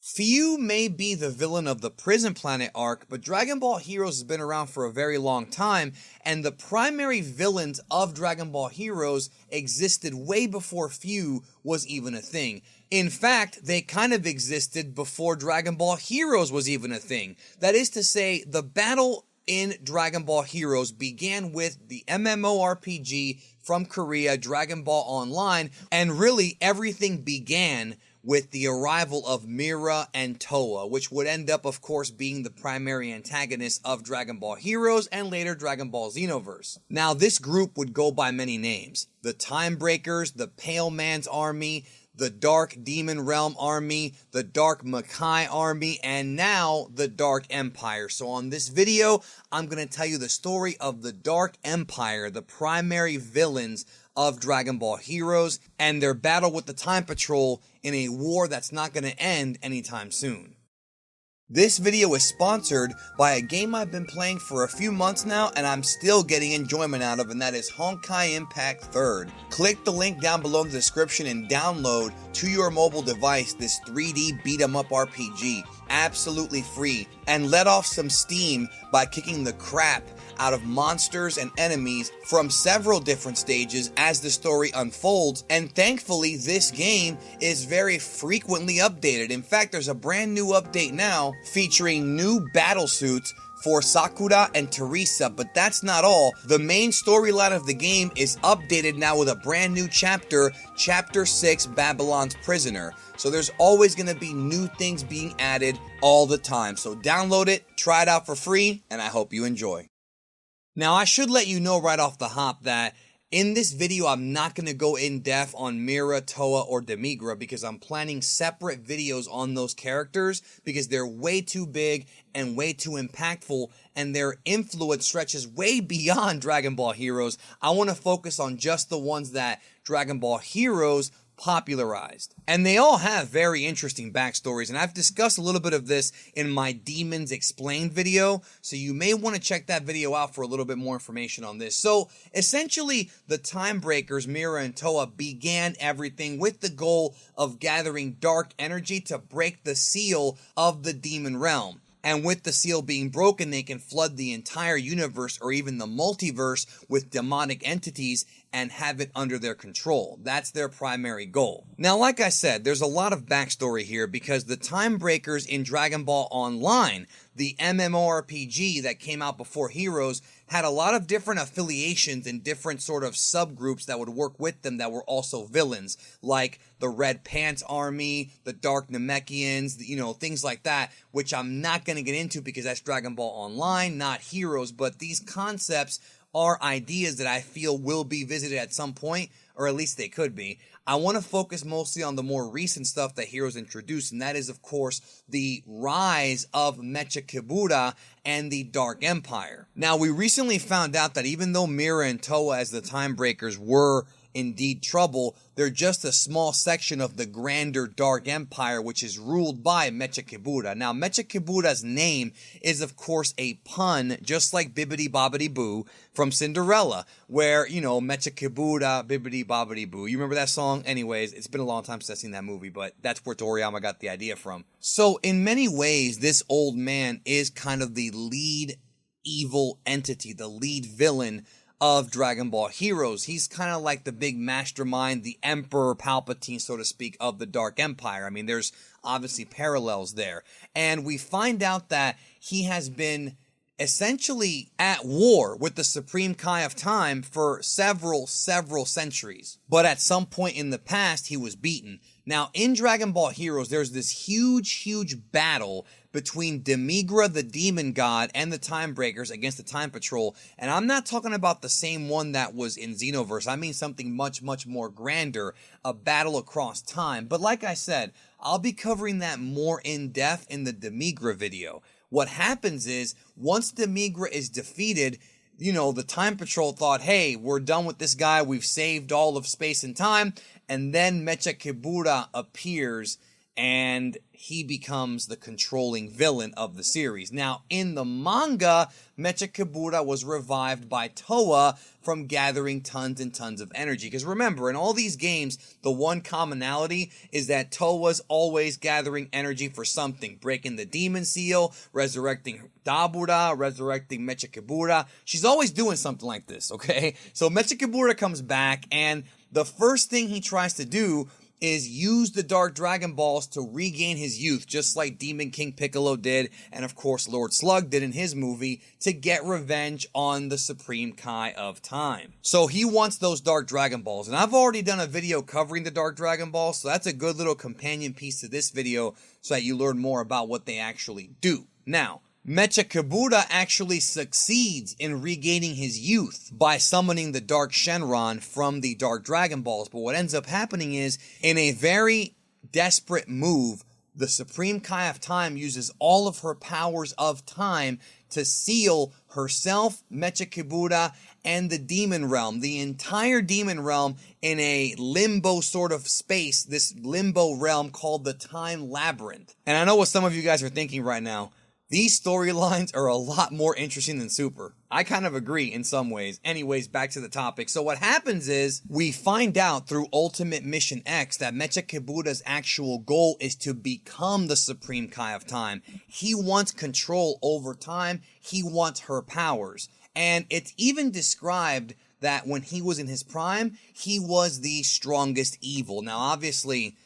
Few may be the villain of the Prison Planet arc, but Dragon Ball Heroes has been around for a very long time, and the primary villains of Dragon Ball Heroes existed way before Few was even a thing. In fact, they kind of existed before Dragon Ball Heroes was even a thing. That is to say, the battle in Dragon Ball Heroes began with the MMORPG from Korea, Dragon Ball Online, and really everything began with the arrival of Mira and Towa, which would end up, of course, being the primary antagonists of Dragon Ball Heroes and later Dragon Ball Xenoverse. Now, this group would go by many names: the Time Breakers, the Pale Man's Army, the Dark Demon Realm Army, the Dark Makai Army, and now the Dark Empire. So on this video, I'm going to tell you the story of the Dark Empire, the primary villains of Dragon Ball Heroes, and their battle with the Time Patrol in a war that's not going to end anytime soon. This video is sponsored by a game I've been playing for a few months now and I'm still getting enjoyment out of, and that is Honkai Impact 3rd. Click the link down below in the description and download to your mobile device this 3D beat-em-up RPG, absolutely free, and let off some steam by kicking the crap out of monsters and enemies from several different stages as the story unfolds. And thankfully, this game is very frequently updated. In fact, there's a brand new update now featuring new battle suits for Sakura and Teresa, but that's not all. The main storyline of the game is updated now with a brand new chapter, Chapter 6, Babylon's Prisoner. So there's always going to be new things being added all the time. So download it, try it out for free, and I hope you enjoy. Now, I should let you know right off the hop that in this video, I'm not going to go in depth on Mira, Towa, or Demigra because I'm planning separate videos on those characters because they're way too big and way too impactful, and their influence stretches way beyond Dragon Ball Heroes. I want to focus on just the ones that Dragon Ball Heroes popularized. And they all have very interesting backstories, and I've discussed a little bit of this in my Demons Explained video, so you may want to check that video out for a little bit more information on this. So essentially, the Time Breakers, Mira and Towa, began everything with the goal of gathering dark energy to break the seal of the Demon Realm. And with the seal being broken, they can flood the entire universe or even the multiverse with demonic entities and have it under their control. That's their primary goal. Now, like I said, there's a lot of backstory here because the Time Breakers in Dragon Ball Online, the MMORPG that came out before Heroes, had a lot of different affiliations and different sort of subgroups that would work with them that were also villains, like the Red Pants Army, the Dark Namekians, things like that, which I'm not going to get into because that's Dragon Ball Online, not Heroes, but these concepts are ideas that I feel will be visited at some point, or at least they could be. I want to focus mostly on the more recent stuff that Heroes introduced, and that is, of course, the rise of Mechakabura and the Dark Empire. Now, we recently found out that even though Mira and Towa as the Time Breakers were indeed trouble, they're just a small section of the grander Dark Empire, which is ruled by Mechakabura. Now, Mechakabura's name is, of course, a pun, just like Bibbidi Bobbidi Boo from Cinderella, where, Mechakabura, Bibbidi Bobbidi Boo. You remember that song? Anyways, it's been a long time since I've seen that movie, but that's where Toriyama got the idea from. So, in many ways, this old man is kind of the lead evil entity, the lead villain of Dragon Ball Heroes. He's kind of like the big mastermind, the Emperor Palpatine, so to speak, of the Dark Empire. I mean, there's obviously parallels there. And we find out that he has been essentially at war with the Supreme Kai of Time for several centuries. But at some point in the past, he was beaten. Now, in Dragon Ball Heroes, there's this huge battle between Demigra, the demon god, and the Time Breakers against the Time Patrol. And I'm not talking about the same one that was in Xenoverse. I mean something much more grander, a battle across time. But like I said, I'll be covering that more in depth in the Demigra video. What happens is, once Demigra is defeated, the Time Patrol thought, hey, we're done with this guy, we've saved all of space and time, and then Mechakabura appears and he becomes the controlling villain of the series. Now, in the manga, Mechakabura was revived by Towa from gathering tons and tons of energy. Because remember, in all these games, the one commonality is that Towa's always gathering energy for something. Breaking the demon seal, resurrecting Dabura, resurrecting Mechakabura. She's always doing something like this, okay? So Mechakabura comes back, and the first thing he tries to do is use the Dark Dragon Balls to regain his youth, just like Demon King Piccolo did, and of course Lord Slug did in his movie, to get revenge on the Supreme Kai of Time. So he wants those Dark Dragon Balls, and I've already done a video covering the Dark Dragon Balls, so that's a good little companion piece to this video so that you learn more about what they actually do. Now, Mechakabura actually succeeds in regaining his youth by summoning the Dark Shenron from the Dark Dragon Balls. But what ends up happening is, in a very desperate move, the Supreme Kai of Time uses all of her powers of time to seal herself, Mechakabura, and the Demon Realm, the entire Demon Realm, in a limbo sort of space, this limbo realm called the Time Labyrinth. And I know what some of you guys are thinking right now. These storylines are a lot more interesting than Super. I kind of agree in some ways. Anyways, back to the topic. So what happens is, we find out through Ultimate Mission X that Mechakabura's actual goal is to become the Supreme Kai of Time. He wants control over time. He wants her powers. And it's even described that when he was in his prime, he was the strongest evil. Now, obviously,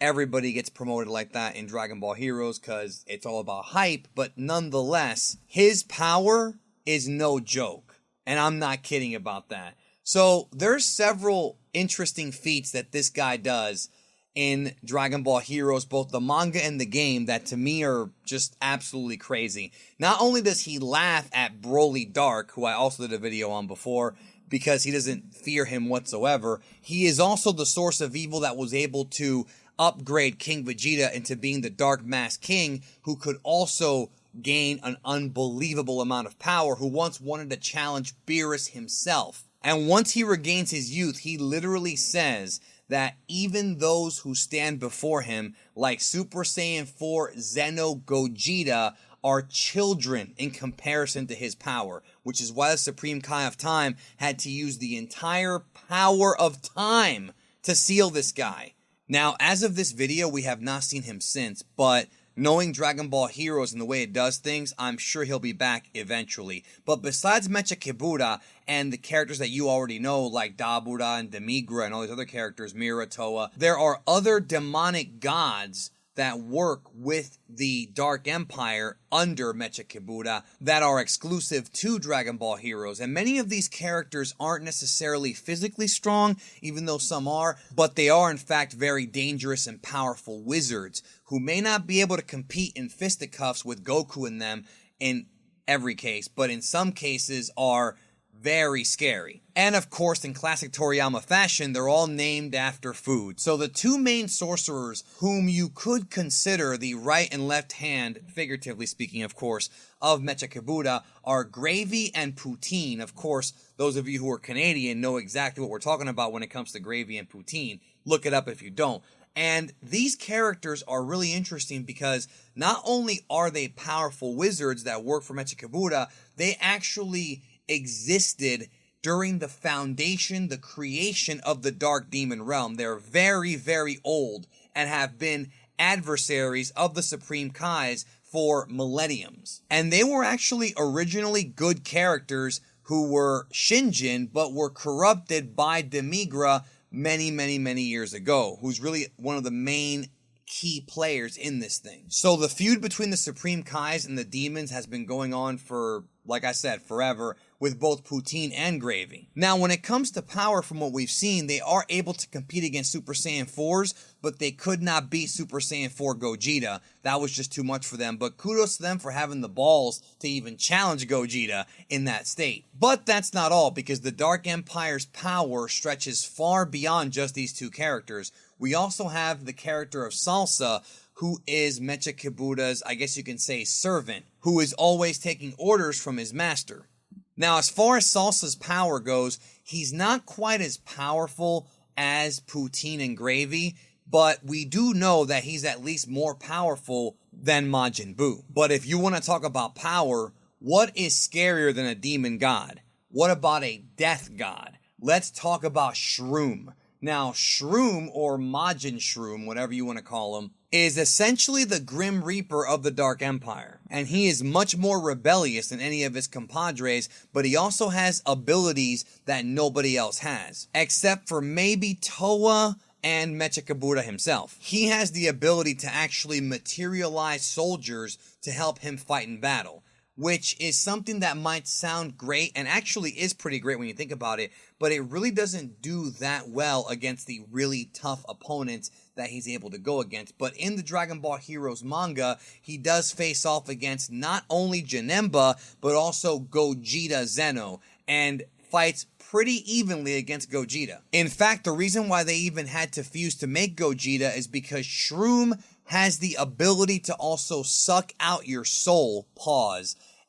everybody gets promoted like that in Dragon Ball Heroes because it's all about hype, but nonetheless, his power is no joke. And I'm not kidding about that. So there's several interesting feats that this guy does in Dragon Ball Heroes, both the manga and the game, that to me are just absolutely crazy. Not only does he laugh at Broly Dark, who I also did a video on before, because he doesn't fear him whatsoever, he is also the source of evil that was able to upgrade King Vegeta into being the Dark Mask King, who could also gain an unbelievable amount of power, who once wanted to challenge Beerus himself. And once he regains his youth, he literally says that even those who stand before him, like Super Saiyan 4 Zeno Gogeta, are children in comparison to his power, which is why the Supreme Kai of Time had to use the entire power of time to seal this guy. Now, as of this video, we have not seen him since, but knowing Dragon Ball Heroes and the way it does things, I'm sure he'll be back eventually. But besides Mechakabura and the characters that you already know, like Dabura and Demigra and all these other characters, Mira, Towa, there are other demonic gods that work with the Dark Empire under Mechakabura that are exclusive to Dragon Ball Heroes. And many of these characters aren't necessarily physically strong, even though some are, but they are in fact very dangerous and powerful wizards who may not be able to compete in fisticuffs with Goku in them in every case, but in some cases are very scary. And of course, in classic Toriyama fashion, they're all named after food. So the two main sorcerers whom you could consider the right and left hand, figuratively speaking of course, of Mechakabura are Gravy and Poutine. Of course, those of you who are Canadian know exactly what we're talking about when it comes to Gravy and Poutine. Look it up if you don't. And these characters are really interesting because not only are they powerful wizards that work for Mechakabura, they actually existed during the foundation, the creation of the Dark Demon Realm. They're very, very old and have been adversaries of the Supreme Kais for millenniums. And they were actually originally good characters who were Shinjin, but were corrupted by Demigra many, many, many years ago, who's really one of the main key players in this thing. So the feud between the Supreme Kais and the demons has been going on for, like I said, forever, with both Poutine and Gravy. Now, when it comes to power, from what we've seen, they are able to compete against Super Saiyan 4s, but they could not beat Super Saiyan 4 Gogeta. That was just too much for them, but kudos to them for having the balls to even challenge Gogeta in that state. But that's not all, because the Dark Empire's power stretches far beyond just these two characters. We also have the character of Salsa, who is Mechakabura's, I guess you can say, servant, who is always taking orders from his master. Now, as far as Salsa's power goes, he's not quite as powerful as Poutine and Gravy, but we do know that he's at least more powerful than Majin Buu. But if you want to talk about power, what is scarier than a demon god? What about a death god? Let's talk about Shroom. Now, Shroom, or Majin Shroom, whatever you want to call him, is essentially the Grim Reaper of the Dark Empire. And he is much more rebellious than any of his compadres, but he also has abilities that nobody else has. Except for maybe Towa and Mechakabura himself. He has the ability to actually materialize soldiers to help him fight in battle, which is something that might sound great and actually is pretty great when you think about it, but it really doesn't do that well against the really tough opponents that he's able to go against. But in the Dragon Ball Heroes manga, he does face off against not only Janemba, but also Gogeta Zeno, and fights pretty evenly against Gogeta. In fact, the reason why they even had to fuse to make Gogeta is because Shroom has the ability to also suck out your soul,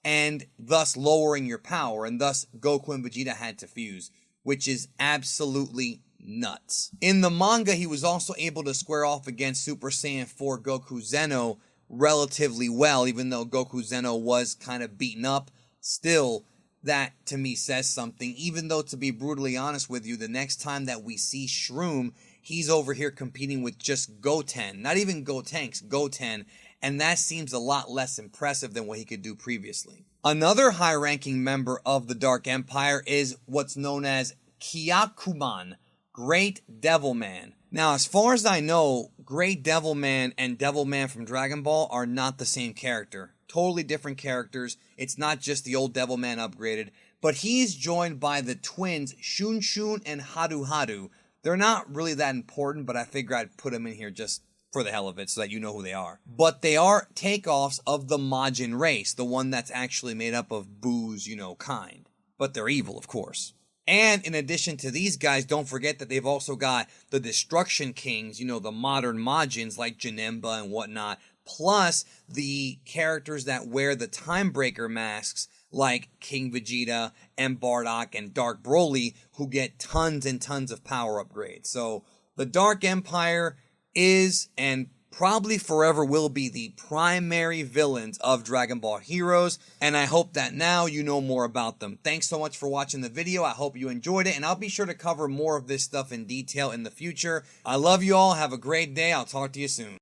and thus lowering your power, and thus Goku and Vegeta had to fuse, which is absolutely nuts. In the manga, he was also able to square off against Super Saiyan 4 Goku Zeno relatively well, even though Goku Zeno was kind of beaten up. Still, that to me says something, even though, to be brutally honest with you, the next time that we see Shroom, he's over here competing with just Goten, not even Gotenks, Goten, and that seems a lot less impressive than what he could do previously. Another high-ranking member of the Dark Empire is what's known as Kyakuman, Great Devilman. Now, as far as I know, Great Devilman and Devilman from Dragon Ball are not the same character. Totally different characters. It's not just the old Devilman upgraded, but he's joined by the twins Shun Shun and Haru Haru. They're not really that important, but I figure I'd put them in here just for the hell of it so that you know who they are. But they are takeoffs of the Majin race, the one that's actually made up of Buu's, kind. But they're evil, of course. And in addition to these guys, don't forget that they've also got the Destruction Kings, the modern Majins like Janemba and whatnot, plus the characters that wear the Timebreaker masks like King Vegeta and Bardock and Dark Broly, who get tons and tons of power upgrades. So the Dark Empire is and probably forever will be the primary villains of Dragon Ball Heroes, and I hope that now you know more about them. Thanks so much for watching the video. I hope you enjoyed it, and I'll be sure to cover more of this stuff in detail in the future. I love you all. Have a great day. I'll talk to you soon.